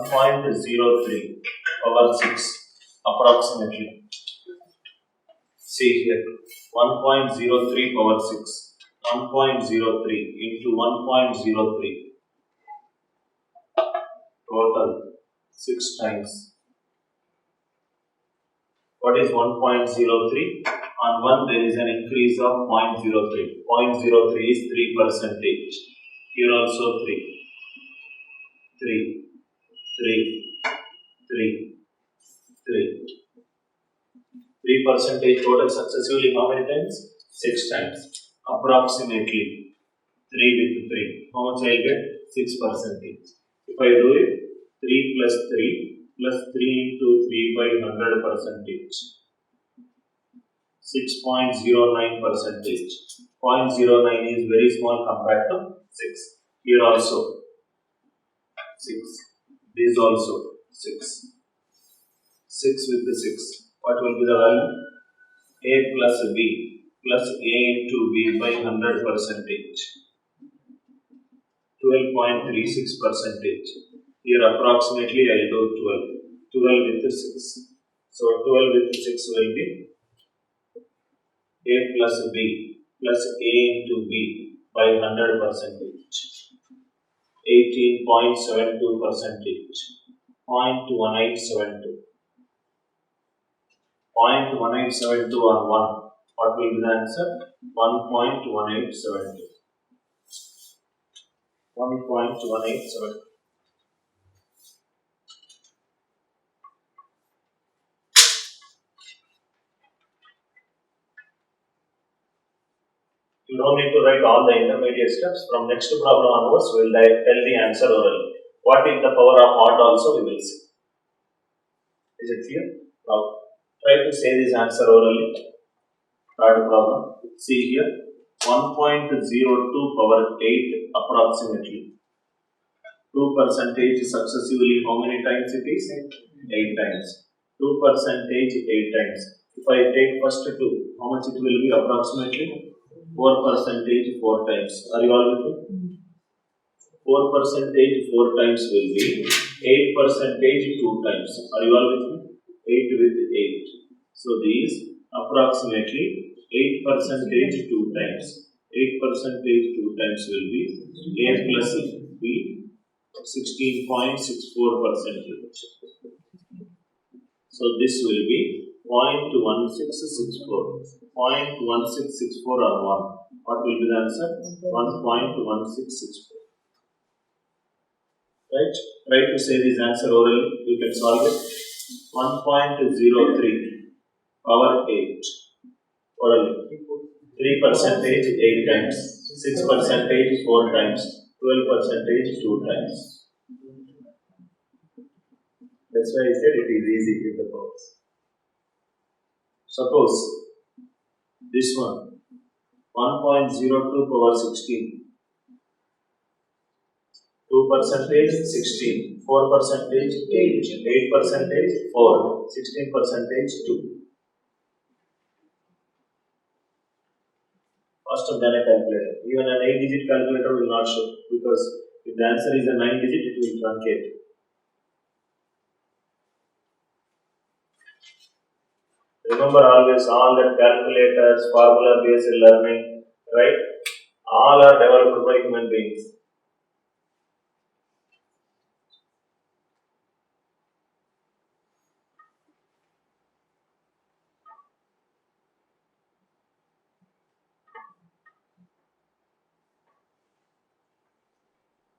1.03 power 6 approximately. See here, 1.03 power 6, 1.03 into 1.03, total 6 times. What is 1.03? On 1 there is an increase of 0.03. 0.03 is 3%. Here also 3. 3. 3. 3. 3% total successively how many times? 6 times. Approximately 3 with 3. How much I will get? 6%. If I do it, 3 plus 3 plus 3 into 3 by 100%. 6.09%. 0.09 is very small compared to 6. Here also 6. This also 6. 6 with the 6. What will be the value? A plus B plus A into B by 100%. 12.36%. Here approximately I will do 12. 12 with the 6. So 12 with 6 will be A plus B plus A into B by 100%. 18.72%. 0.1872. 0.1872 on 1. What will be the answer? 1.1872. 1.1872. You don't need to write all the intermediate steps. From next problem onwards, we will tell the answer orally. What is the power of odd also we will see. Is it clear? Now, try to say this answer orally. Third problem. See here, 1.02 power 8 approximately. 2% successively how many times it is? 8 times. 2% 8 times. If I take first 2, how much it will be approximately? 4% 4 times. Are you all with me? 4% 4 times will be 8% 2 times. Are you all with me? 8 with 8. So these approximately 8% 2 times. 8% 2 times will be A plus B 16.64%. So this will be 0.1664. 0.1664 on 1. What will be the answer? 1.1664. Right? Try to say this answer orally. You can solve it. 1.03 power 8 orally. 3% 8 times. 6% 4 times. 12% 2 times. That's why I said it is easy with the powers. Suppose this one 1.02 power 16. 2% 16, 4% 8, 8% 4, 16% 2. Faster than a calculator. Even an 8-digit calculator will not show because if the answer is a 9-digit, it will truncate. Remember always all that calculators, formula based learning, right? All are developed by human beings.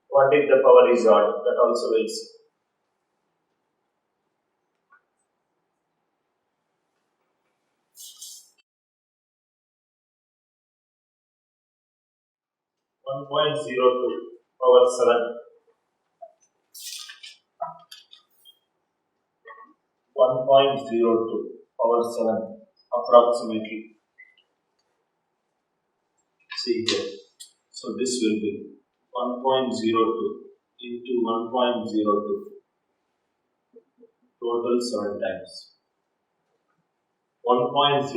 What if the power is odd? That also will see. One 1.02 power 7. 1.02 power 7 approximately. See here. So this will be 1.02 into 1.02. Total 7 times. 1.02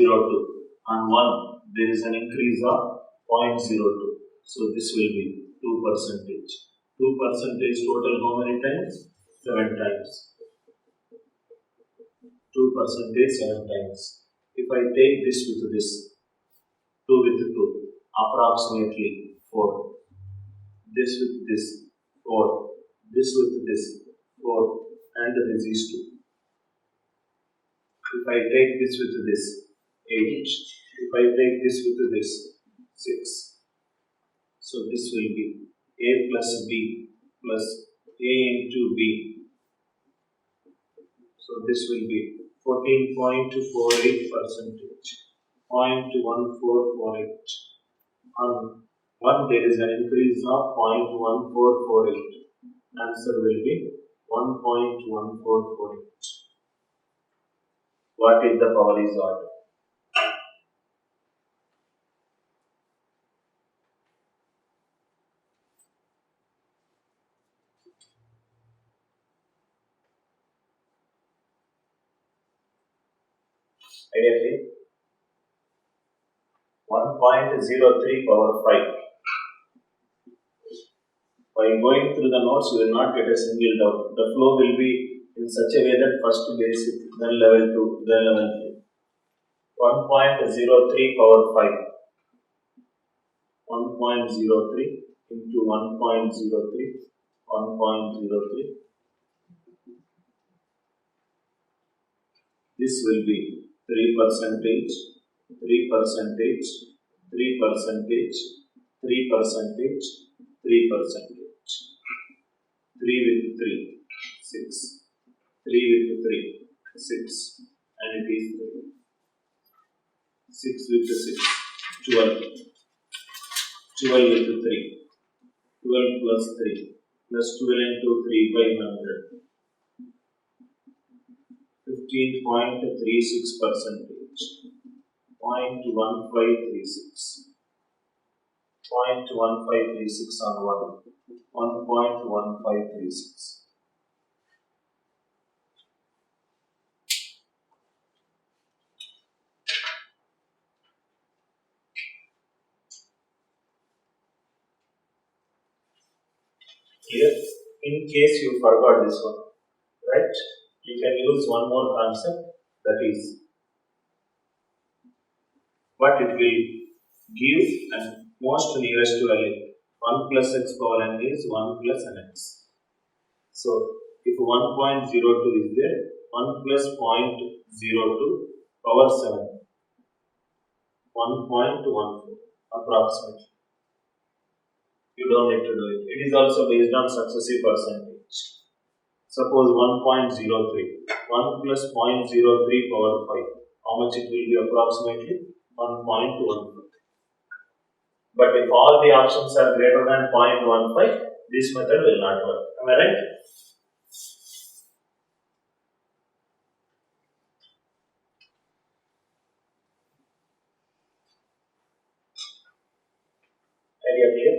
on 1 there is an increase of 0.02. So this will be 2%. 2% total how many times? 7 times. 2% 7 times. If I take this with this, 2 with 2, approximately 4. This with this, 4. This with this, 4. And this is 2. If I take this with this, 8. If I take this with this, 6. So this will be A plus B plus A into B. So this will be 14.48%. 0.1448. On 1 there is an increase of 0.1448. Answer will be 1.1448. What is the power is order? Ideally 1.03 power 5. While going through the notes, you will not get a single doubt. The flow will be in such a way that first basic, then level 2, then level 3. 1.03 power 5. 1.03 into 1.03. 1.03. This will be 3 percentage, 3 percentage, 3 percentage, 3 percentage, 3 percentage. 3 with 3, 6. 3 with 3, 6. And it is 6 with 6, 12. 12 with 3, 12 plus 3, plus 12 into 3 by 100. 15.36%. 0.1536. 0.1536 on 1. 1.1536. Here, in case you forgot this one, right? You can use one more concept, that is what it will give and most nearest to value. 1 plus x power n is 1 plus nx. So, if 1.02 is there, 1 plus 0.02 power 7, 1.14 approximately. You don't need to do it. It is also based on successive percentage. Suppose 1.03, 1 plus 0.03 power 5. How much it will be approximately? 1.15. But if all the options are greater than 0.15, this method will not work. Am I right? Idea clear?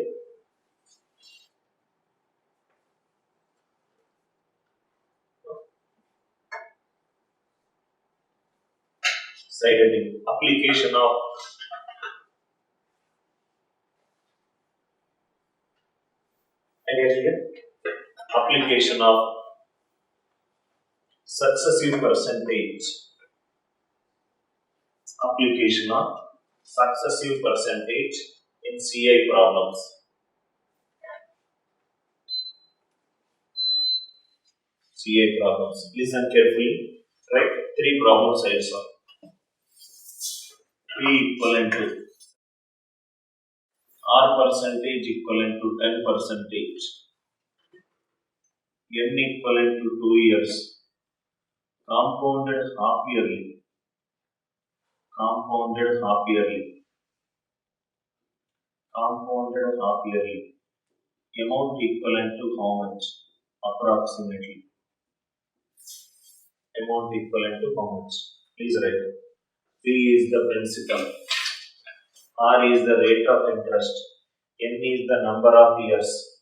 Second, application of idea clear? Application of successive percentage. Application of successive percentage in CI problems. CI problems. Listen carefully. Right? 3 problems I saw. P equivalent to R percentage equivalent to 10 percentage. N equivalent to 2 years. Compounded half yearly. Compounded half yearly. Compounded half yearly. Amount equivalent to how much? Approximately. Amount equivalent to how much? Please write it. P is the principal. R is the rate of interest. N is the number of years.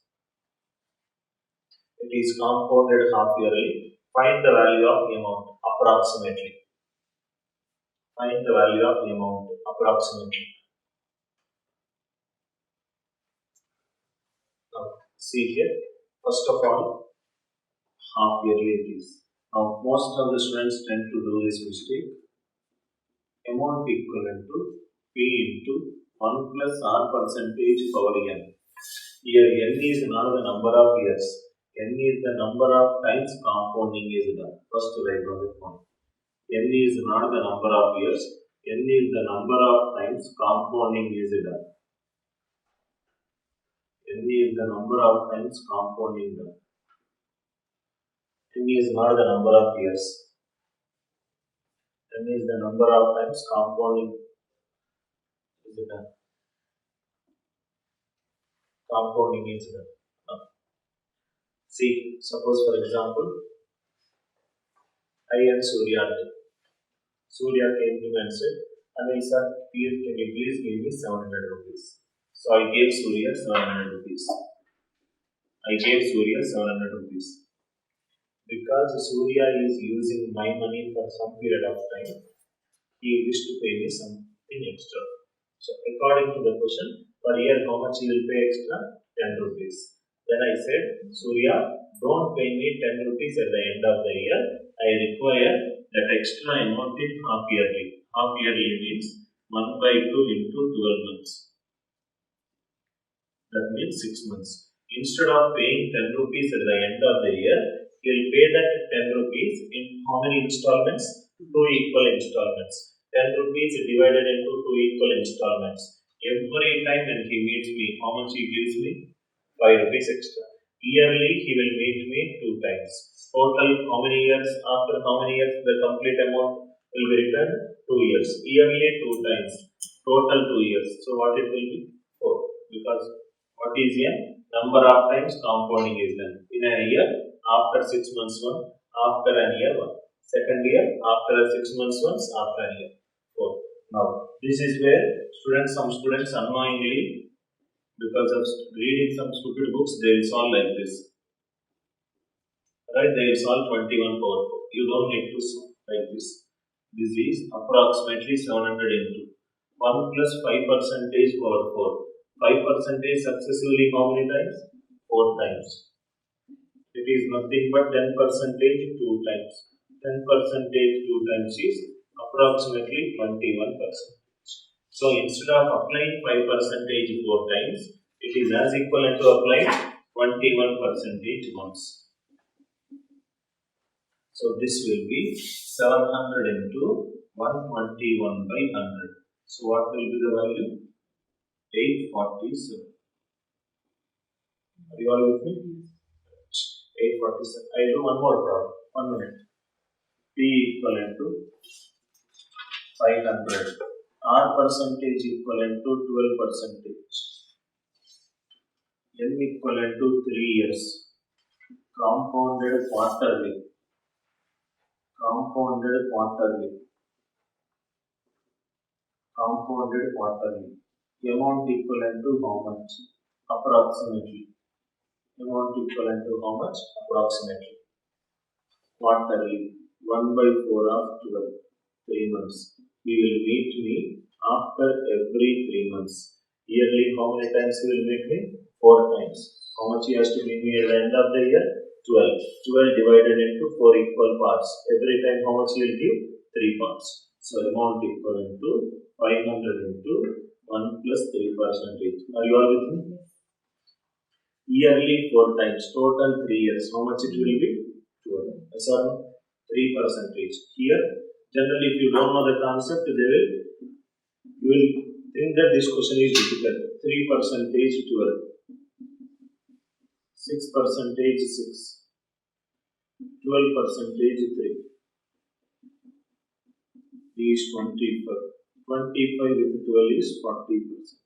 It is compounded half yearly. Find the value of the amount approximately. Find the value of the amount approximately. Now, see here. First of all, half yearly it is. Now most of the students tend to do this mistake. Amount equivalent to P into 1 plus R percentage power n. Here n is not the number of years. N is the number of times compounding is done. First write down the point. N is not the number of years. N is the number of times compounding is done. N is the number of times compounding done. N is not the number of years. N is the number of times compounding is done. Compounding is done. See, suppose for example, I and Surya are there. Surya came to me and said, Anil sir, please can you please give me 700 rupees. So I gave Surya 700 rupees. Because Surya is using my money for some period of time, he wished to pay me something extra. So according to the question, per year how much he will pay extra? 10 rupees. Then I said, Surya, don't pay me 10 rupees at the end of the year. I require that extra amount in half yearly. Half yearly means 1/2 into 12 months. That means 6 months. Instead of paying 10 rupees at the end of the year, he will pay that 10 rupees in how many installments? 2 equal installments. 10 rupees divided into 2 equal installments. Every time when he meets me, how much he gives me? 5 rupees extra. Yearly he will meet me 2 times. Total how many years? After how many years the complete amount will be returned? 2 years. Yearly 2 times. Total 2 years. So what it will be? 4. Because what is a number of times compounding is done? In a year, after 6 months one, after a year one. Second year, after 6 months once, after a year 4. Now, this is where some students unknowingly, because of reading some stupid books, they will solve like this. Right? They will solve 21 power 4. You don't need to solve like this. This is approximately 700 into 1 plus 5 percentage power 4. 5 percentage successively how many times? 4 times. It is nothing but 10 percentage 2 times. 10 percentage 2 times is approximately 21 percentage. So instead of applying 5 percentage 4 times, it is as equivalent to applying 21 percentage once. So this will be 700 into 121 by 100. So what will be the value? 847. Are you all with me? 847. I will do one more problem. 1 minute. P equivalent to 500. R percentage equivalent to 12 percentage. N equivalent to 3 years. Compounded quarterly. Compounded quarterly. Amount equivalent to how much? Approximately. Amount equivalent to how much? Approximately. Quarterly. 1/4 of 12. 3 months. He will meet me after every 3 months. Yearly, how many times he will meet me? 4 times. How much he has to meet me at the end of the year? 12. 12 divided into 4 equal parts. Every time how much he will give? 3 parts. So amount equivalent to 500 into 1 plus 3 percentage. Are you all with me? Yearly 4 times. Total 3 years. How much it will be? 12. Yes or no? 3 percentage. Here, generally if you don't know the concept, you will think that this question is difficult. 3 percentage 12. 6 percentage 6. 12 percentage 3. Is 25. 25 with 12 is 40%.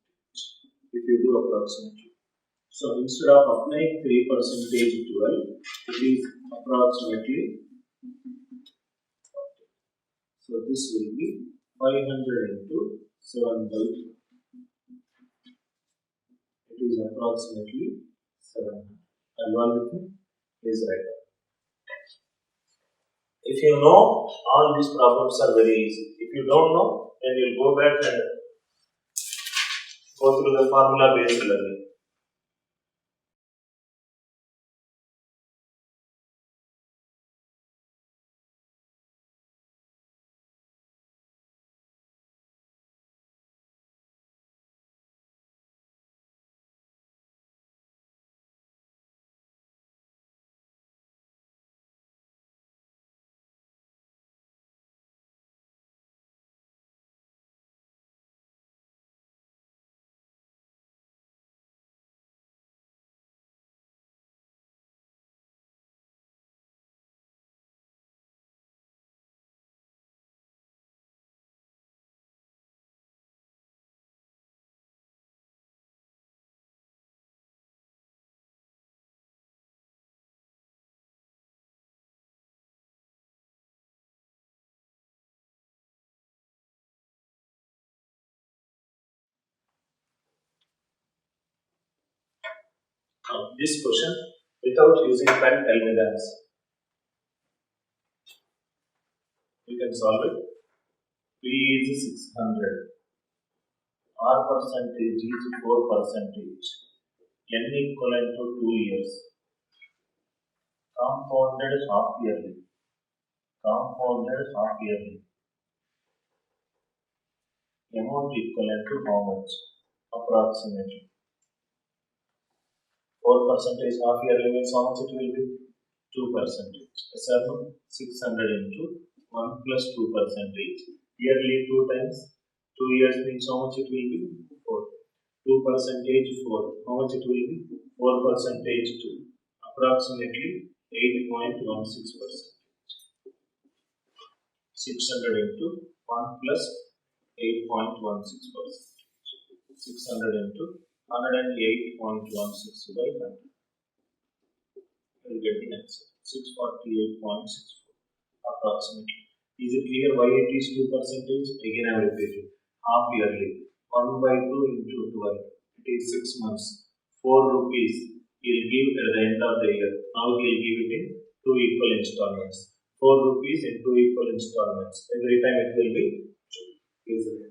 If you do approximately. So instead of applying 3 percentage 12, it is approximately 40. So this will be 500 into 7/2. It is approximately 700. Are you all with me? Please write. If you know, all these problems are very easy. If you don't know, then you'll go back and go through the formula based learning. Now, this question, without using pen, tell me the answer. You can solve it. P is 600. R percentage is 4%. N equivalent to 2 years. Compounded half yearly. Compounded half yearly. Amount equivalent to how much? Approximately. 4% half yearly means how much it will be? 2%. 600 into 1 plus 2%. Yearly 2 times. 2 years means how much it will be? 4. 2% 4. How much it will be? 4% 2. Approximately 8.16%. 600 into 1 plus 8.16%. 600 into 108.16 by 100. You will get the answer. 648.64 approximately. Is it clear why it is 2%? Again I will repeat it. Half yearly. 1 by 2 into 12. It is 6 months. 4 rupees he will give at the end of the year. Now he will give it in 2 equal installments. 4 rupees in 2 equal installments. Every time it will be 2. Is it?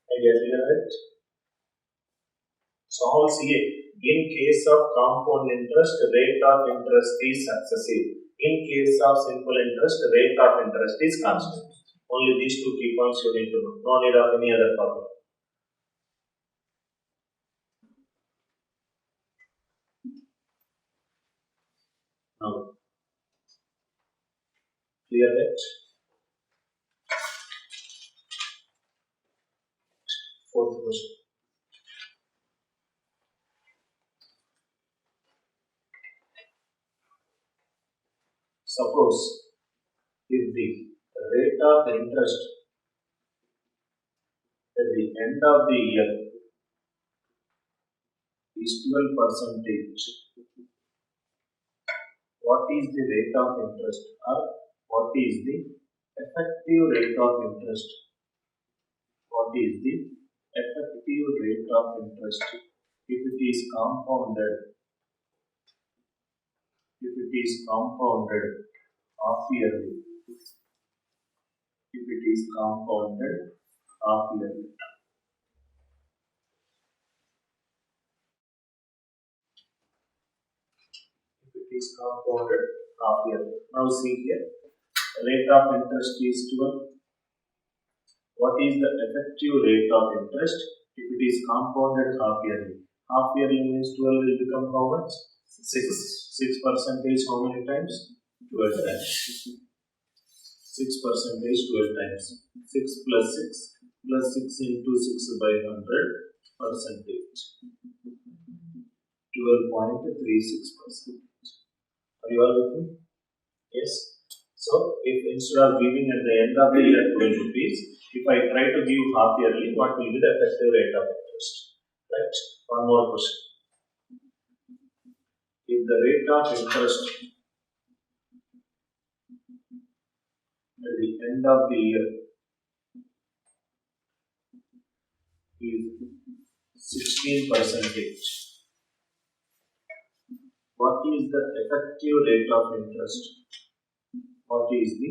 I get it right? So all CA. In case of compound interest, rate of interest is successive. In case of simple interest, rate of interest is constant. Only these two key points you need to know. No need of any other problem. Now, clear that? Fourth question. Suppose if the rate of interest at the end of the year is 12%, what is the rate of interest or what is the effective rate of interest? What is the effective rate of interest if it is compounded? If it is compounded half yearly. If it is compounded half yearly. If it is compounded half yearly. Now see here, rate of interest is 12. What is the effective rate of interest if it is compounded half yearly? Half yearly means 12 will become how much? 6. 6% how many times? 12 times. 6% 12 times. 6 plus 6 plus 6 into 6 by 100%. 12.36%. Are you all with me? Yes. So, if instead of giving at the end of the year 12 rupees, if I try to give half yearly, what will be the effective rate of interest? Right. One more question. If the rate of interest at the end of the year is 16%, what is the effective rate of interest? What is the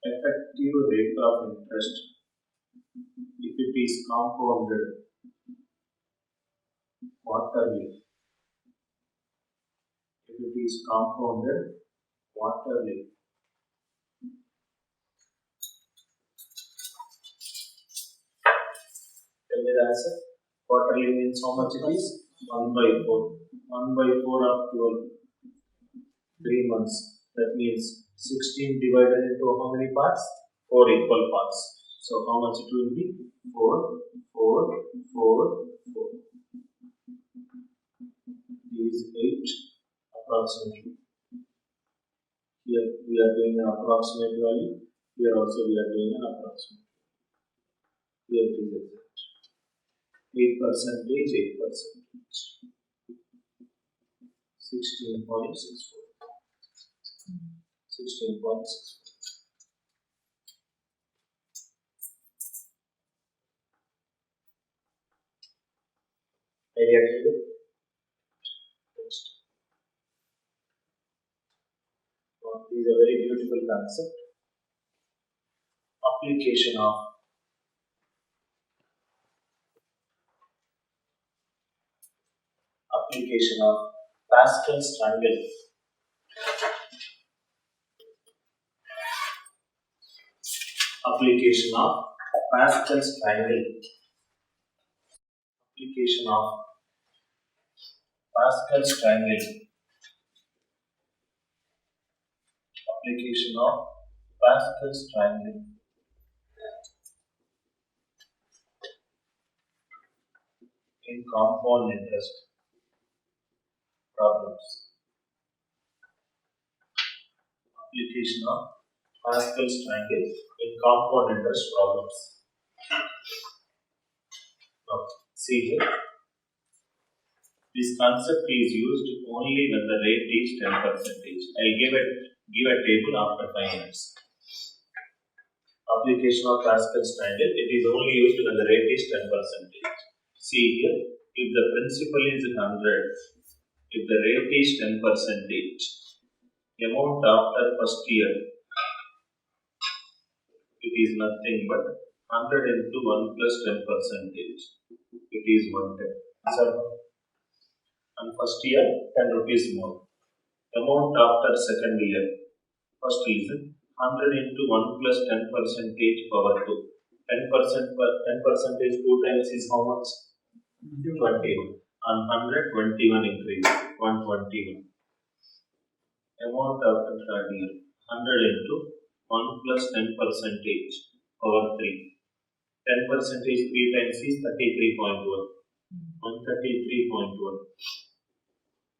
effective rate of interest if it is compounded quarterly? If it is compounded quarterly. Tell me the answer. Quarterly means how much it is? 1 by 4. 1 by 4 of 12. 3 months. That means 16 divided into how many parts? 4 equal parts. So how much it will be? 4, 4, 4, 4. Is 8 approximately. Here we are doing an approximate value. Here also we are doing an approximate. Here it is exact. 8%, 16.64. 16.64. Idea clear? Next. This is a very beautiful concept. Application of Pascal's triangle. Application of Pascal's triangle. Application of Pascal's triangle. Application of Pascal's triangle in compound interest problems. Application of Pascal's triangle in compound interest problems. Now, see here. This concept is used only when the rate is 10%. I'll give a table after 5 minutes. Application of Pascal's triangle, it is only used when the rate is 10%. See here, if the principal is 100, if the rate is 10%, amount after first year, it is nothing but 100 into 1 plus 10%. It is 110. So, and first year 10 rupees more. Amount after second year, first reason 100 into 1 plus 10% power 2. 10% per 10% 2 times is how much? 21. And 121 increase 121. Amount after third year 100 into 1 plus 10% power 3. 10% 3 times is 33.1. 133.1.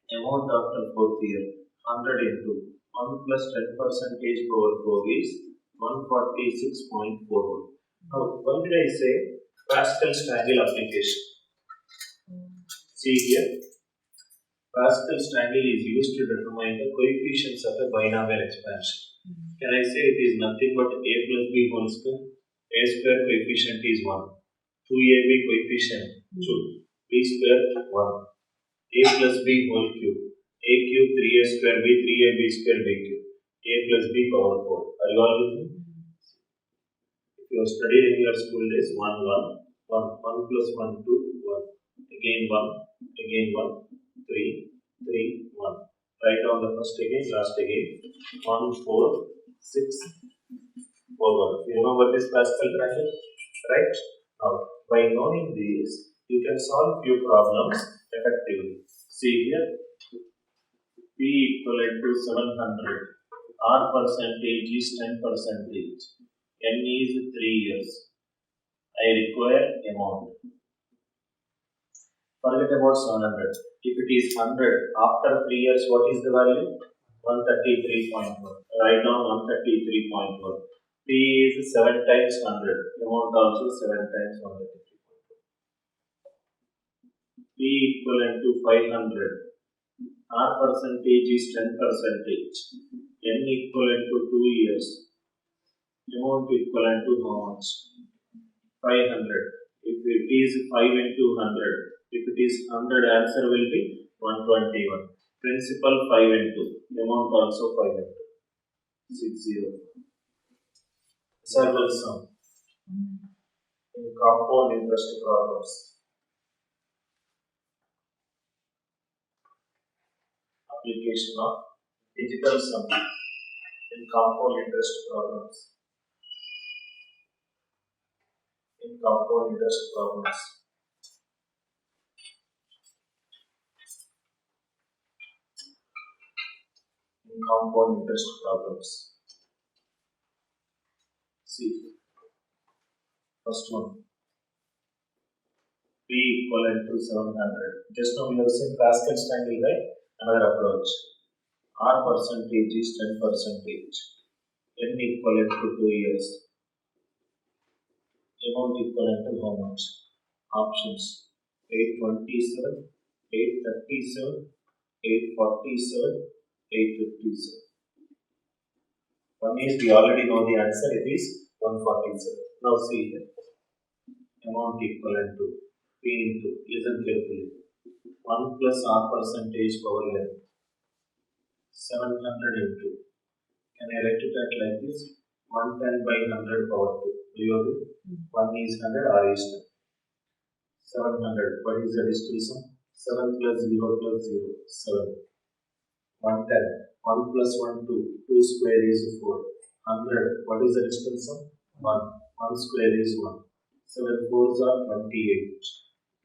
Amount after fourth year 100 into 1 plus 10% power 4 is 146.41. Now, why did I say Pascal's triangle application? See here, Pascal's triangle is used to determine the coefficients of a binomial expansion. Can I say it is nothing but a plus b whole square? A square coefficient is 1. 2ab coefficient 2. b square 1. A plus b whole cube. A cube 3a square b 3ab square b cube. A plus b power 4. Are you all with me? If you have studied in your school days, 1 plus 1 2 1. Again 1, again 1, 3, 3, 1. Write down the first again, last again. 1, 4, 6, 4, 1. You remember this Pascal triangle? Right? Now, by knowing these, you can solve few problems effectively. See here, P equivalent to 700, R percentage is 10%, N is 3 years. I require amount. Forget about 700. If it is 100, after 3 years, what is the value? 133.1. Write down 133.1. P is 7 times 100. Amount also 7 times 133. P equivalent to 500. R percentage is 10%. N equivalent to 2 years. Amount equivalent to how much? 500. If it is 5 into 100, if it is 100, answer will be 121. Principal 5 into, amount also 5 into. 60. Several sum in compound interest problems. Application of digital sum in compound interest problems. In compound interest problems. In compound interest problems. See, first one. P equivalent to 700. Just now we have seen Pascal's triangle, right? Another approach. R percentage is 10%. N equivalent to 2 years. Amount equivalent to how much? Options 827, 837, 847, 857. One is we already know the answer, it is 147. Now see here. Amount equivalent to P into, listen carefully. 1 plus r percentage power 11. 700 into. Can I write it at like this? 110 by 100 power 2. Do you agree? 1 is 100, r is 10. 700. What is the decimal sum? 7 plus 0 plus 0. 7. 110. 1 plus 1, 2. 2 square is 4. 100. What is the decimal sum? 1. 1 square is 1. 7 fours are 28.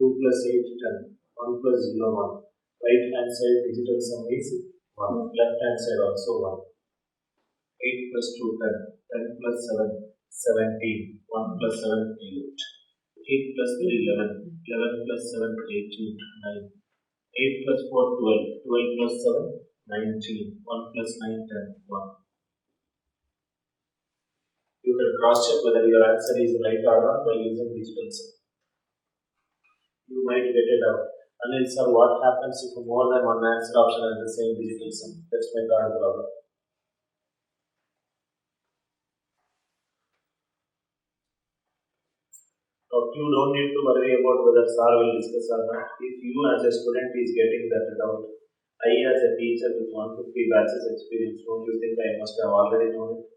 2 plus 8, 10. 1 plus 0, 1. Right hand side digital sum is 1. Left hand side also 1. 8 plus 2, 10. 10 plus 7, 17. 1 plus 7, 8. 8 plus 3, 11. 11 plus 7, 18. 9. 8 plus 4, 12. 12 plus 7, 19. 1 plus 9, 10. 1. You can cross check whether your answer is right or wrong by using digital sum. You might get it out. Anil sir, what happens if more than one answer option has the same digital sum? That's my third problem. Now, you don't need to worry about whether sir will discuss or not. If you as a student is getting that doubt, I as a teacher with 150 batches experience, don't you think I must have already known it?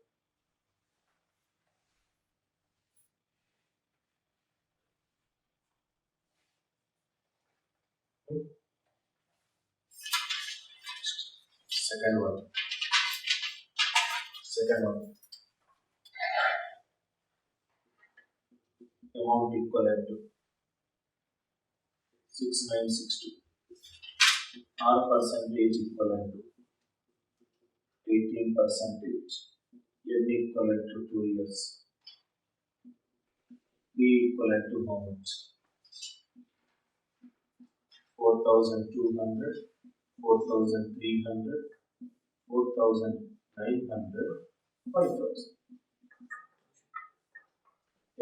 Second one. Amount equivalent to 6962. R percentage equivalent to 18 percentage. N equivalent to 2 years. B equivalent to how much? 4,200, 4,300, 4,900, 5,000.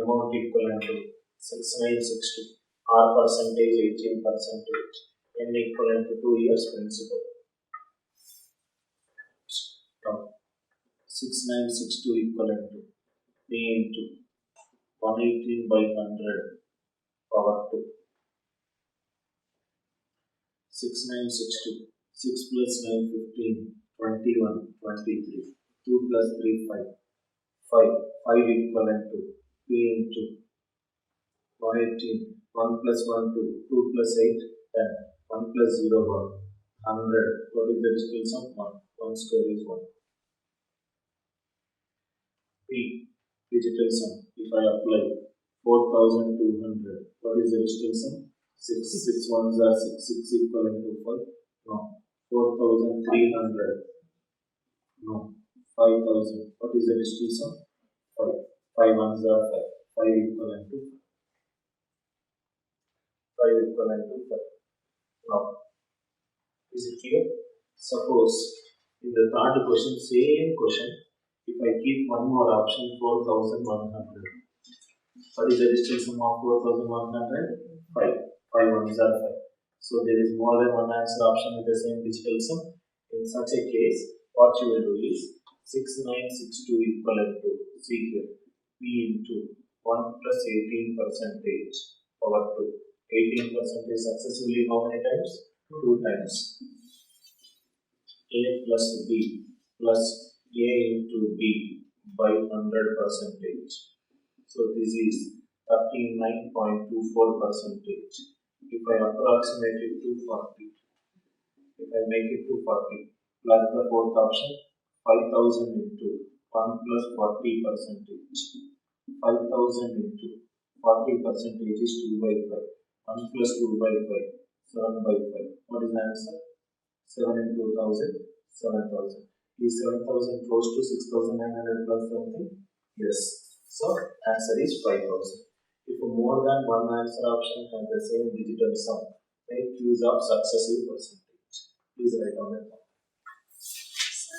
Amount equivalent to 6962. R percentage 18 percentage. N equivalent to 2 years principal. Now, 6962 equivalent to P into 118 by 100 power 2. 6962. 6 plus 9, 15. 21, 23. 2 plus 3, 5. 5. 5 equivalent to P into 118. 1 plus 1, 2. 2 plus 8, 10. 1 plus 0, 1. 100. What is the decimal sum? 1. 1 square is 1. P. Digital sum. If I apply 4,200. What is the decimal sum? 6. 6 ones are 6. 6 equivalent to 5. No. 4,300. No. 5,000. What is the decimal sum? 5. 5 ones are 5. 5 equivalent to 5 equivalent to 5. Now, is it clear? Suppose in the third question, same question, if I keep one more option, 4,100. What is the decimal sum of 4,100? 5. 5 ones are 5. So there is more than one answer option with the same decimal sum. In such a case, what you will do is 6962 equivalent to, see here, P into 1 plus 18 percentage power 2. 18 percentage successively how many times? 2 times. A plus B plus A into B by 100 percentage. So this is 39.24 percentage. If I approximate it to 40, if I make it to 40, plug the fourth option, 5,000 into 1 plus 40 percentage. 5,000 into 40 percentage is 2 by 5. 1 plus 2 by 5, 7 by 5. What is the answer? 7 into 1,000, 7,000. Is 7,000 close to 6,900 plus something? Yes. So, answer is 5,000. If more than one answer option has the same digital sum, make use of successive percentage. Please write on that. So,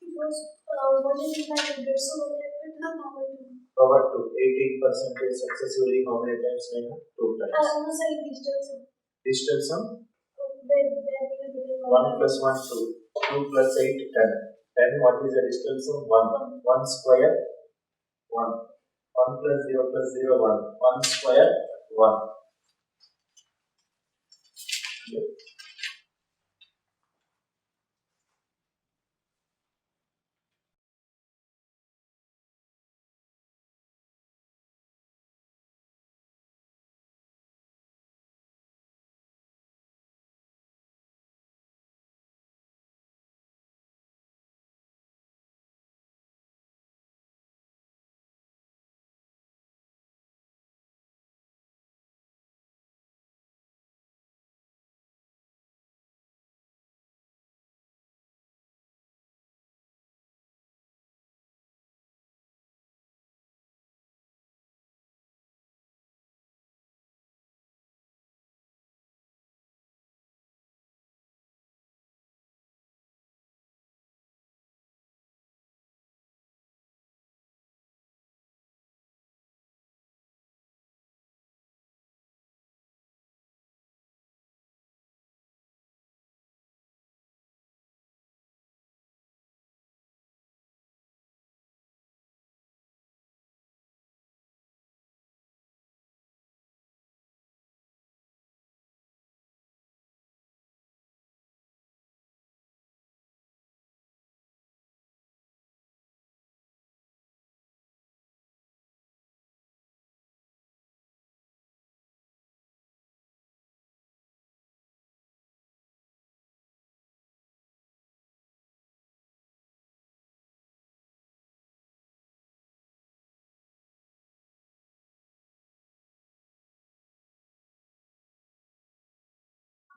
it was 1,500, so what happened to the power 2? Power 2, 18 percentage successively how many times? 2 times. No, sorry, digital sum. Digital sum? Where we have written 1 plus 1, 2. 2 plus 8, 10. 10, what is the digital sum? 1. 1 square, 1. 1 plus 0 plus 0, 1. 1 square, 1.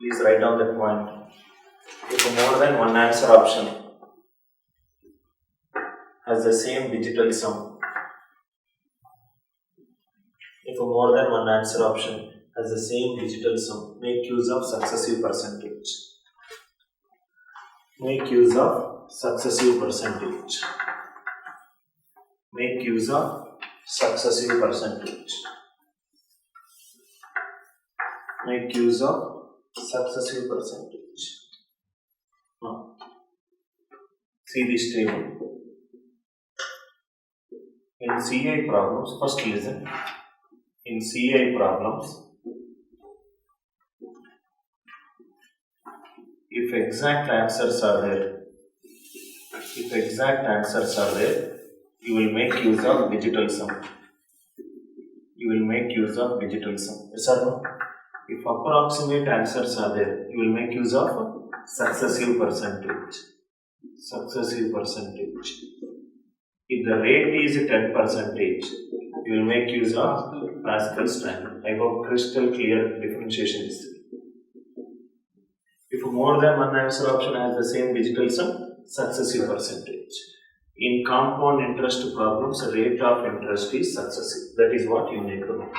Please write down that point. If more than one answer option has the same digital sum, if more than one answer option has the same digital sum, make use of successive percentage. Make use of successive percentage. Make use of successive percentage. Make use of successive percentage. Now, see this table. In CI problems, first listen. In CI problems, if exact answers are there, you will make use of digital sum. You will make use of digital sum. Yes or no? If approximate answers are there, you will make use of successive percentage. Successive percentage. If the rate is 10%, you will make use of Pascal standard. I hope crystal clear differentiation is there. If more than one answer option has the same digital sum, successive percentage. In compound interest problems, rate of interest is successive. That is what you need to know.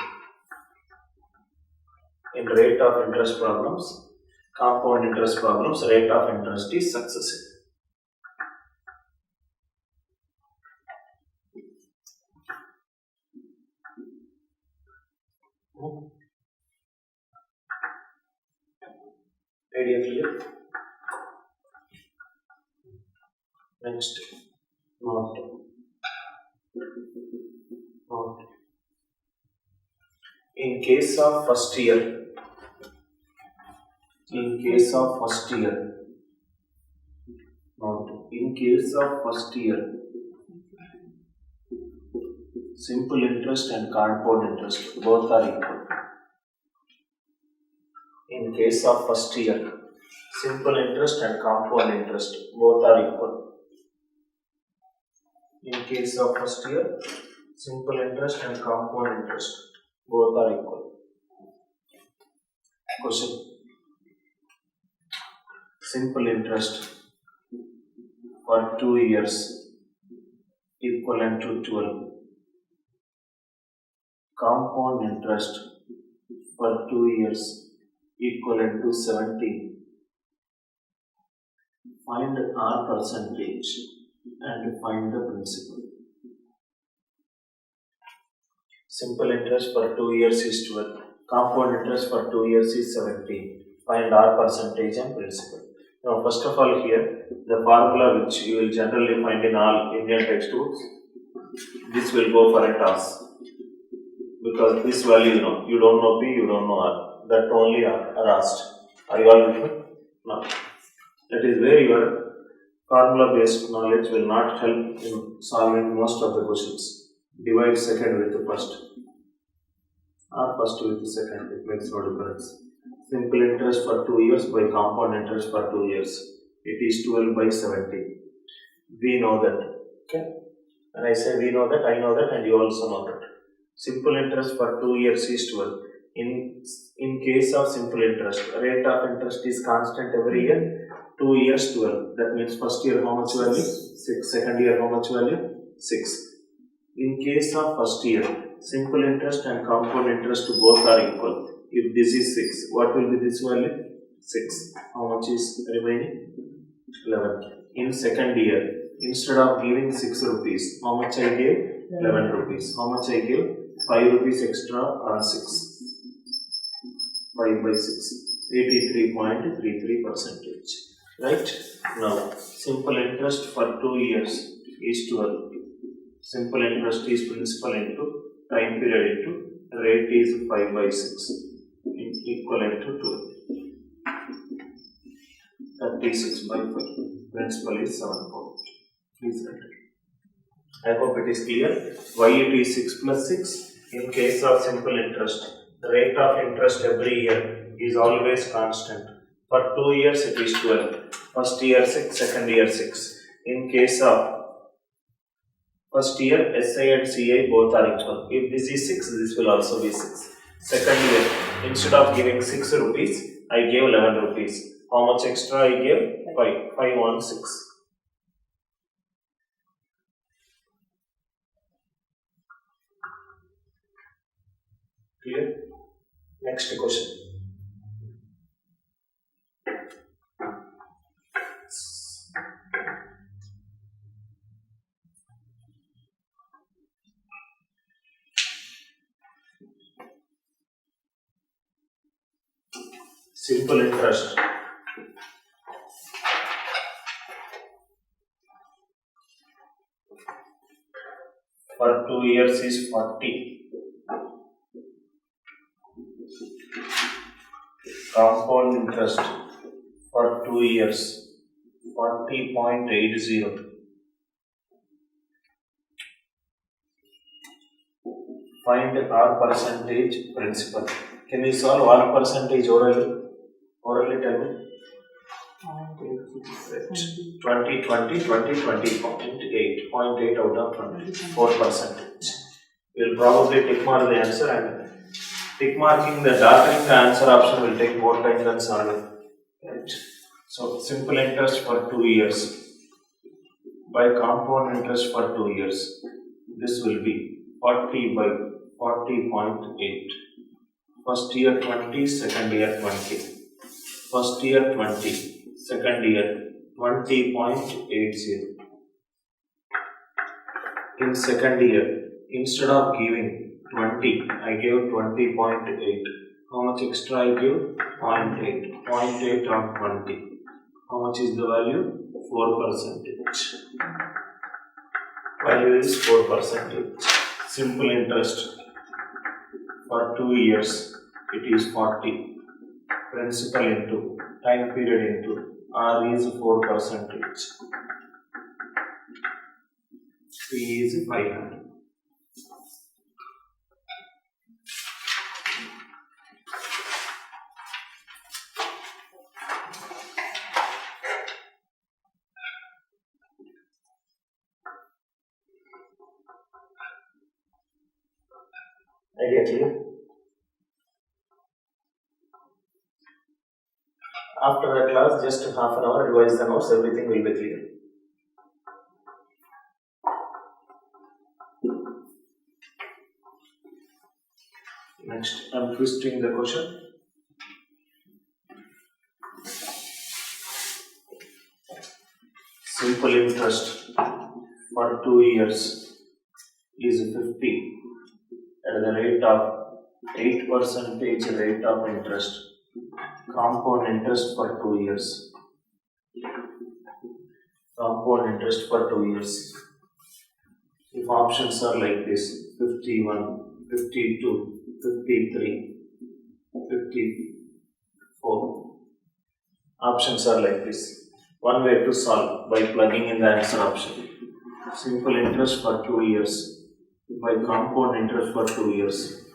In rate of interest problems, compound interest problems, rate of interest is successive. Idea clear? Next, note. In case of first year, in case of first year, simple interest and compound interest both are equal. In case of first year, simple interest and compound interest both are equal. In case of first year, simple interest and compound interest both are equal. Question. Simple interest for 2 years equivalent to 12. Compound interest for 2 years equivalent to 17. Find R percentage and find the principal. Simple interest for 2 years is 12. Compound interest for 2 years is 17. Find R percentage and principal. Now, first of all, here the formula which you will generally find in all Indian textbooks, this will go for a toss because this value you don't know P, you don't know R, that only are asked. Are you all with me? No. That is where your formula based knowledge will not help in solving most of the questions. Divide second with the first or first with the second, it makes no difference. Simple interest for 2 years by compound interest for 2 years. It is 12 by 70. We know that. Okay. When I say we know that, I know that, and you also know that. Simple interest for 2 years is 12. In case of simple interest, rate of interest is constant every year. 2 years 12. That means first year how much value? 6. Second year how much value? 6. In case of first year, simple interest and compound interest both are equal. If this is 6, what will be this value? 6. How much is remaining? 11. In second year, instead of giving 6 rupees, how much I gave? 11 rupees. How much I gave? 5 rupees extra on 6. 5 by 6. 83.33%. Right? Now, simple interest for 2 years is 12. Simple interest is principal into time period into rate is 5 by 6. Equivalent to 12. 36 by 5. Principal is 7 point. Please write it. I hope it is clear. Why it is 6 plus 6? In case of simple interest, the rate of interest every year is always constant. For 2 years it is 12. First year 6, second year 6. In case of first year, SI and CI both are equal. If this is 6, this will also be 6. Second year, instead of giving 6 rupees, I gave 11 rupees. How much extra I gave? 5. 5 on 6. Clear? Next question. Simple interest. For 2 years is 40. Compound interest for 2 years 40.80. Find R percentage principal. Can you solve R percentage orally? Orally tell me. 20, 20, 20, 20.8. 0.8 out of 20. 4%. You will probably tick mark the answer, and tick marking the darkening the answer option will take more time than solving. Right. So simple interest for 2 years by compound interest for 2 years. This will be 40 by 40.8. First year 20, second year 20. First year 20, second year 20.80. In second year, instead of giving 20, I gave 20.8. How much extra I give? 0.8. 0.8 on 20. How much is the value? 4%. Value is 4%. Simple interest for 2 years, it is 40. Principal into time period into R is 4%. P is 500. Idea clear? After the class, just half an hour, revise the notes, everything will be clear. Next, I am twisting the question. Simple interest for 2 years is 50 at the rate of 8% rate of interest. Compound interest for 2 years. Compound interest for 2 years. If options are like this, 51, 52, 53, 54, Options are like this. One way to solve by plugging in the answer option. Simple interest for 2 years. By compound interest for 2 years.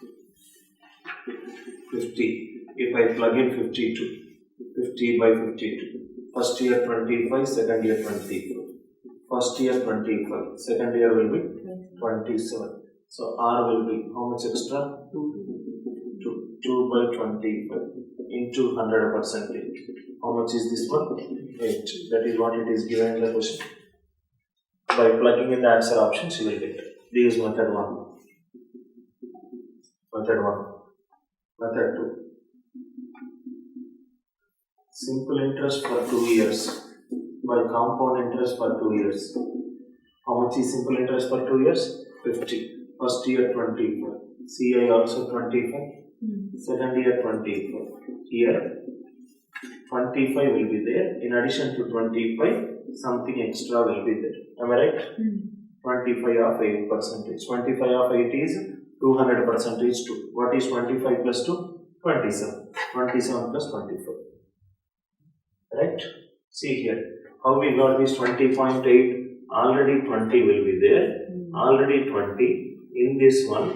50. If I plug in 52. 50 by 52. First year 25, second year 24. First year 25, second year will be 27. So R will be how much extra? 2 by 25 into 100%. How much is this one? 8. That is what it is given in the question. By plugging in the answer options, you will get. This is method 1. Method 1. Method 2. Simple interest for 2 years. By compound interest for 2 years. How much is simple interest for 2 years? 50. First year 25. CI also 25. Second year 25. Here 25 will be there. In addition to 25, something extra will be there. Am I right? 25 of 8%. 25 of 8 is 200 percentage 2. What is 25 plus 2? 27. 27 plus 24. Right? See here. How we got this 20.8? Already 20 will be there. Already 20. In this one,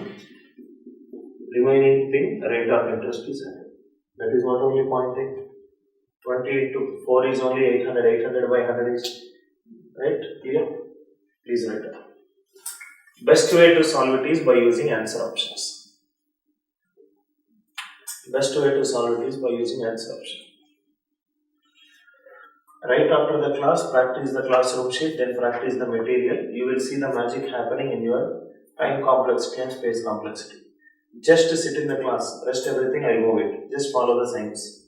remaining thing, rate of interest is 100. That is what only 0.8. 20 into 4 is only 800. 800 by 100 is, right? Clear? Please write it. Best way to solve it is by using answer options. Best way to solve it is by using answer option. Right after the class, practice the classroom sheet, then practice the material. You will see the magic happening in your time complexity and space complexity. Just sit in the class, rest everything I move it. Just follow the signs.